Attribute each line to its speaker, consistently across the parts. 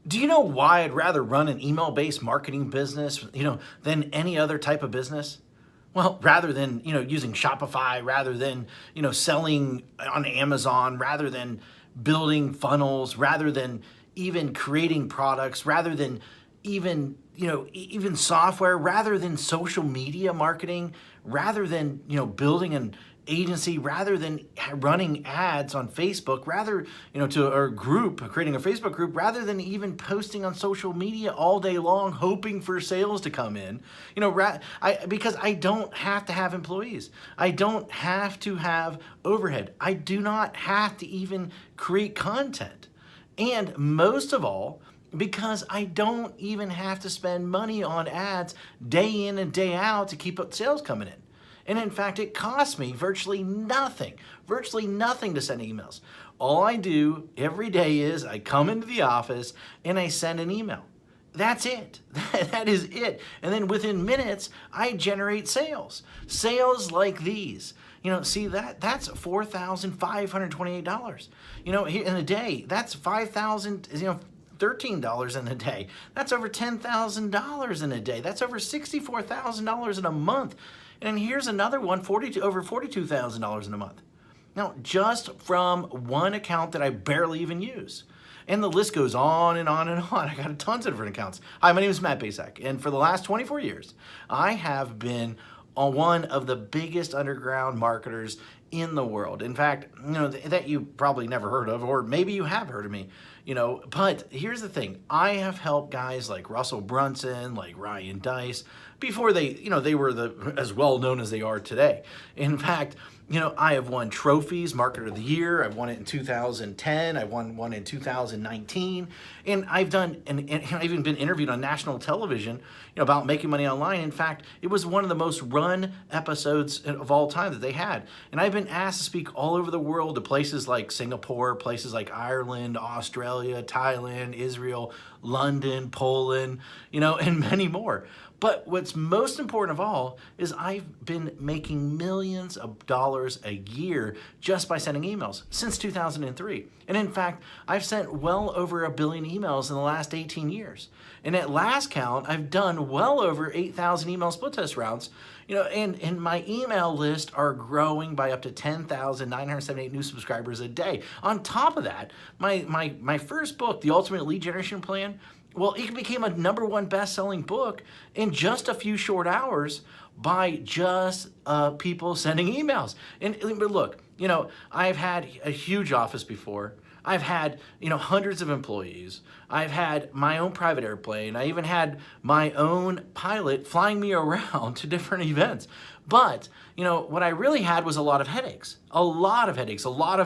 Speaker 1: Do you know why I'd rather run an email-based marketing business, than any other type of business? Well, rather than, using Shopify, rather than, selling on Amazon, rather than building funnels, rather than even creating products, rather than even, even software, rather than social media marketing, rather than, building an agency, rather than running ads on Facebook, rather, to a group, creating a Facebook group, rather than even posting on social media all day long, hoping for sales to come in, because I don't have to have employees. I don't have to have overhead. I do not have to even create content. And most of all, because I don't even have to spend money on ads day in and day out to keep up sales coming in. And in fact, it costs me virtually nothing to send emails. All I do every day is I come into the office and I send an email. That's it. That is it. And then within minutes, I generate sales. Sales like these. See that's $4,528. In a day, that's $5,000, $13 in a day. That's over $10,000 in a day. That's over $64,000 in a month. And here's another one, over $42,000 in a month. Now, just from one account that I barely even use. And the list goes on and on and on. I got tons of different accounts. Hi, my name is Matt Basak, and for the last 24 years, I have been on one of the biggest underground marketers in the world. In fact, that you probably never heard of, or maybe you have heard of me, but here's the thing. I have helped guys like Russell Brunson, like Ryan Deiss, before they were as well known as they are today. In fact, I have won trophies, Marketer of the Year. I've won it in 2010. I won one in 2019. And I've even been interviewed on national television, about making money online. In fact, it was one of the most run episodes of all time that they had. And I've been asked to speak all over the world to places like Singapore, places like Ireland, Australia, Thailand, Israel, London, Poland, and many more. But what's most important of all is I've been making millions of dollars a year just by sending emails since 2003. And in fact, I've sent well over 1 billion emails in the last 18 years. And at last count, I've done well over 8,000 email split test rounds. And my email list are growing by up to 10,978 new subscribers a day. On top of that, my first book, The Ultimate Lead Generation Plan, well, it became a #1 best-selling book in just a few short hours by just people sending emails. But look, I've had a huge office before. I've had, hundreds of employees. I've had my own private airplane. I even had my own pilot flying me around to different events. But, what I really had was a lot of headaches, a lot of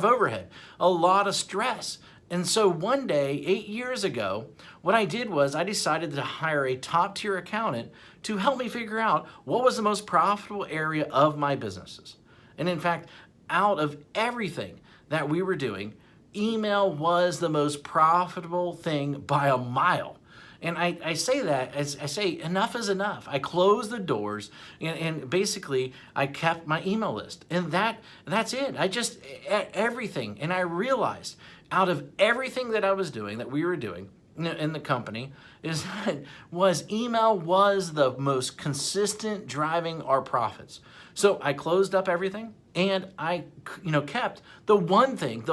Speaker 1: overhead, a lot of stress. And so one day, 8 years ago, what I did was I decided to hire a top-tier accountant to help me figure out what was the most profitable area of my businesses. And in fact, out of everything that we were doing, email was the most profitable thing by a mile. And I say that, as I say, enough is enough. I closed the doors and basically I kept my email list. And that's it. Everything. And I realized out of everything that I was doing, that we were doing in the company, email was the most consistent driving our profits. So I closed up everything and I kept the one thing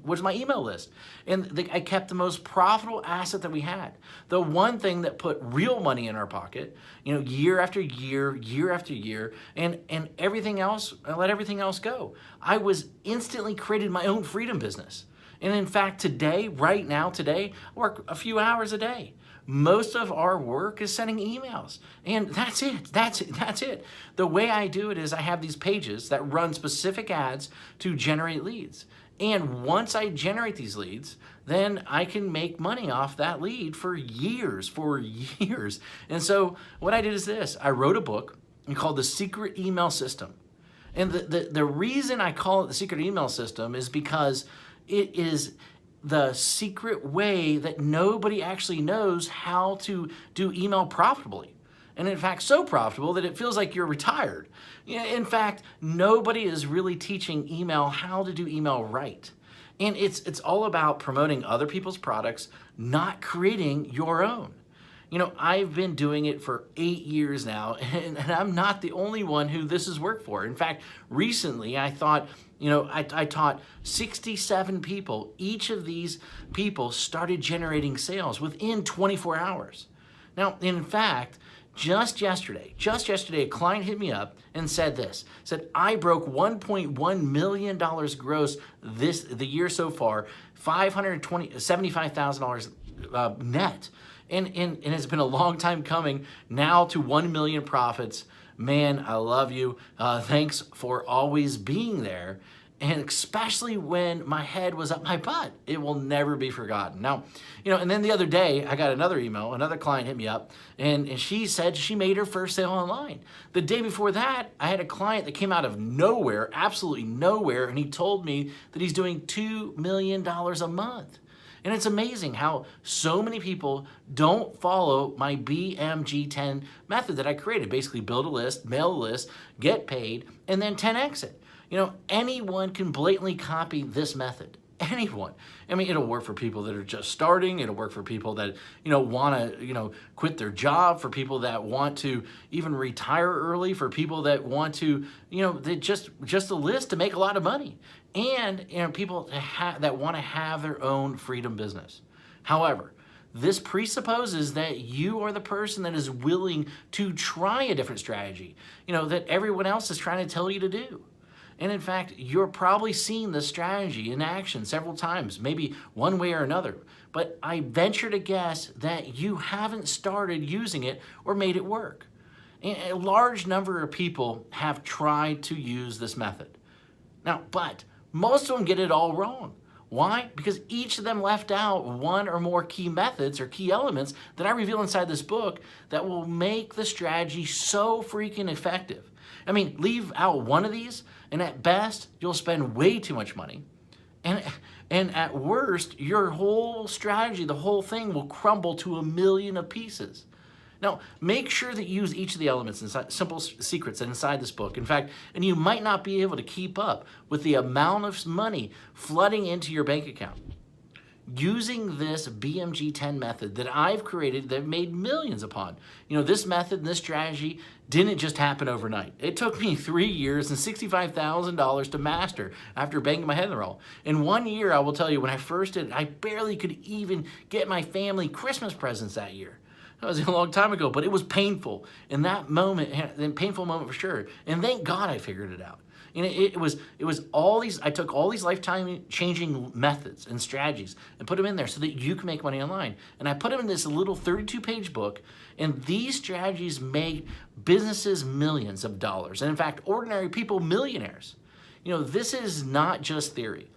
Speaker 1: was my email list. And I kept the most profitable asset that we had. The one thing that put real money in our pocket, year after year, year after year, and everything else, I let everything else go. I was instantly created my own freedom business. And in fact, right now, I work a few hours a day. Most of our work is sending emails. And that's it. The way I do it is I have these pages that run specific ads to generate leads. And once I generate these leads, then I can make money off that lead for years. And so what I did is this. I wrote a book called The Secret Email System. And the reason I call it The Secret Email System is because it is the secret way that nobody actually knows how to do email profitably. And in fact, so profitable that it feels like you're retired. In fact, nobody is really teaching email how to do email right. And it's all about promoting other people's products, not creating your own. You know, I've been doing it for 8 years now, and I'm not the only one who this has worked for. In fact, recently I thought, I taught 67 people. Each of these people started generating sales within 24 hours. Now, in fact, just yesterday, a client hit me up and said I broke $1.1 million gross the year so far, $75,000 net. And it's been a long time coming now to 1 million profits. Man, I love you. Thanks for always being there. And especially when my head was up my butt, it will never be forgotten. Now, and then the other day I got another email, another client hit me up, and she said she made her first sale online. The day before that, I had a client that came out of nowhere, absolutely nowhere, and he told me that he's doing $2 million a month. And it's amazing how so many people don't follow my BMG10 method that I created. Basically build a list, mail a list, get paid, and then 10x it. Anyone can blatantly copy this method. Anyone. I mean, it'll work for people that are just starting. It'll work for people that, want to, quit their job, for people that want to even retire early, for people that want to, they just a list to make a lot of money. And, people that want to have their own freedom business. However, this presupposes that you are the person that is willing to try a different strategy, that everyone else is trying to tell you to do. And in fact, you're probably seen this strategy in action several times, maybe one way or another. But I venture to guess that you haven't started using it or made it work. And a large number of people have tried to use this method. Now, but most of them get it all wrong. Why? Because each of them left out one or more key methods or key elements that I reveal inside this book that will make the strategy so freaking effective. I mean, leave out one of these, and at best, you'll spend way too much money. And at worst, your whole strategy, the whole thing will crumble to 1,000,000 of pieces. Now, make sure that you use each of the elements inside, simple secrets inside this book. In fact, and you might not be able to keep up with the amount of money flooding into your bank account. Using this BMG10 method that I've created, that I've made millions upon. This method and this strategy didn't just happen overnight. It took me 3 years and $65,000 to master after banging my head in the wall. In 1 year, I will tell you, when I first did it, I barely could even get my family Christmas presents that year. That was a long time ago, but it was painful. In that moment, a painful moment for sure. And thank God I figured it out. And it was all these, I took all these lifetime changing methods and strategies and put them in there so that you can make money online. And I put them in this little 32-page book, and these strategies made businesses millions of dollars. And in fact, ordinary people millionaires. This is not just theory.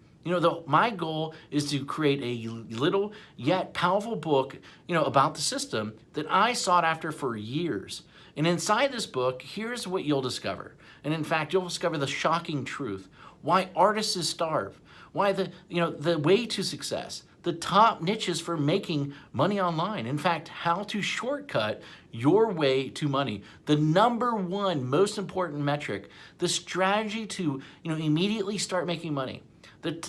Speaker 1: My goal is to create a little yet powerful book, about the system that I sought after for years. And inside this book, here's what you'll discover. And in fact, you'll discover the shocking truth. Why artists starve. Why the way to success. The top niches for making money online. In fact, how to shortcut your way to money. The #1 most important metric. The strategy to immediately start making money.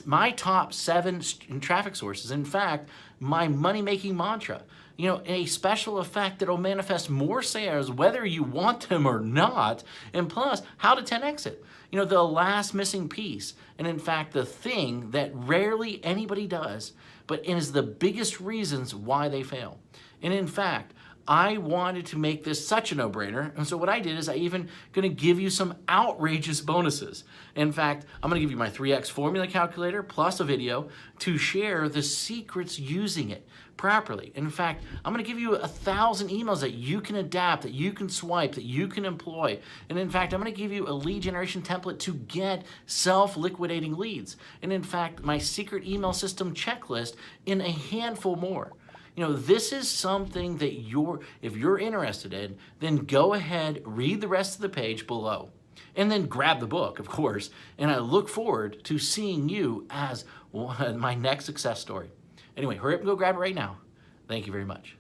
Speaker 1: My top 7 traffic sources. In fact, my money-making mantra. A special effect that will manifest more sales whether you want them or not. And plus, how to 10x it. The last missing piece. And in fact, the thing that rarely anybody does, but is the biggest reasons why they fail. And in fact, I wanted to make this such a no-brainer, and so what I did is I even going to give you some outrageous bonuses. In fact, I'm going to give you my 3x formula calculator plus a video to share the secrets using it properly. In fact, I'm going to give you 1,000 emails that you can adapt, that you can swipe, that you can employ. And in fact, I'm going to give you a lead generation template to get self-liquidating leads. And in fact, my secret email system checklist in a handful more. This is something that if you're interested in, then go ahead, read the rest of the page below, and then grab the book, of course. And I look forward to seeing you as my next success story. Anyway, hurry up and go grab it right now. Thank you very much.